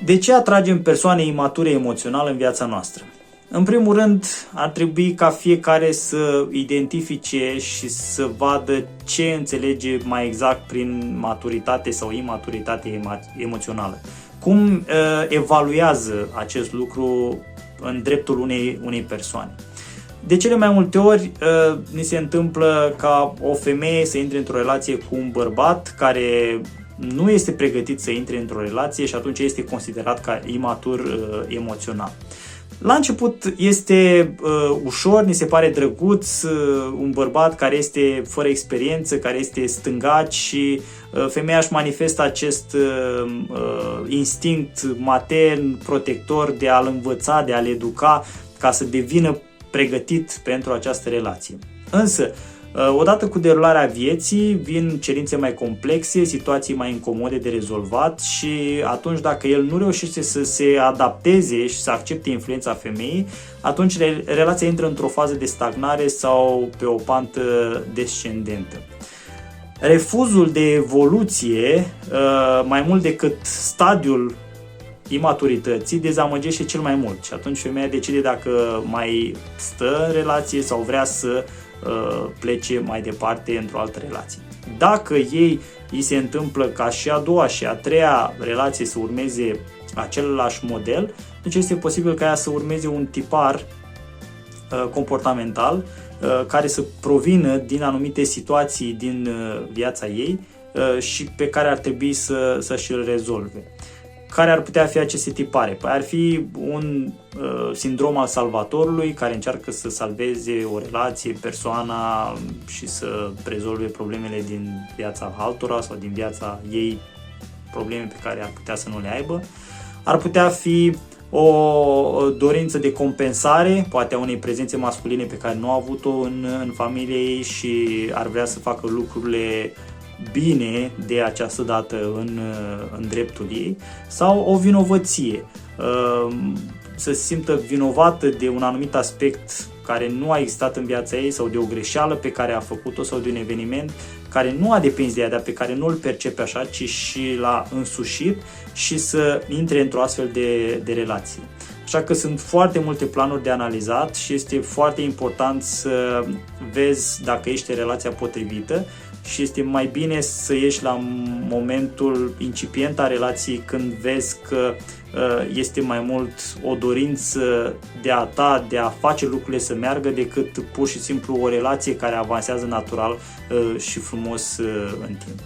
De ce atragem persoane imature emoțional în viața noastră? În primul rând, ar trebui ca fiecare să identifice și să vadă ce înțelege mai exact prin maturitate sau imaturitate emoțională. Cum evaluează acest lucru în dreptul unei persoane. De cele mai multe ori ni se întâmplă ca o femeie să intre într-o relație cu un bărbat care nu este pregătit să intre într-o relație și atunci este considerat ca imatur emoțional. La început este ușor, ni se pare drăguț un bărbat care este fără experiență, care este stângaci și femeia își manifestă acest instinct matern, protector de a-l învăța, de a-l educa ca să devină pregătit pentru această relație. Însă, odată cu derularea vieții vin cerințe mai complexe, situații mai incomode de rezolvat și atunci dacă el nu reușește să se adapteze și să accepte influența femeii, atunci relația intră într-o fază de stagnare sau pe o pantă descendentă. Refuzul de evoluție, mai mult decât stadiul imaturității, dezamăgește cel mai mult și atunci femeia decide dacă mai stă în relație sau vrea să plece mai departe într-o altă relație. Dacă îi se întâmplă ca și a doua și a treia relație să urmeze același model, deci este posibil ca ea să urmeze un tipar comportamental care să provină din anumite situații din viața ei și pe care ar trebui să și-l rezolve. Care ar putea fi aceste tipare? Păi ar fi un sindrom al salvatorului care încearcă să salveze o relație, persoana și să rezolve problemele din viața altora sau din viața ei, probleme pe care ar putea să nu le aibă. Ar putea fi o dorință de compensare, poate a unei prezențe masculine pe care nu a avut-o în familie ei și ar vrea să facă lucrurile bine de această dată în dreptul ei, sau o vinovăție, să se simtă vinovată de un anumit aspect care nu a existat în viața ei sau de o greșeală pe care a făcut-o sau de un eveniment care nu a depins de ea, dar pe care nu îl percepe așa, ci și l-a însușit și să intre într-o astfel de relație. Așa că sunt foarte multe planuri de analizat și este foarte important să vezi dacă ești în relația potrivită și este mai bine să ieși la momentul incipient a relației când vezi că este mai mult o dorință de a ta, de a face lucrurile să meargă, decât pur și simplu o relație care avansează natural și frumos în timp.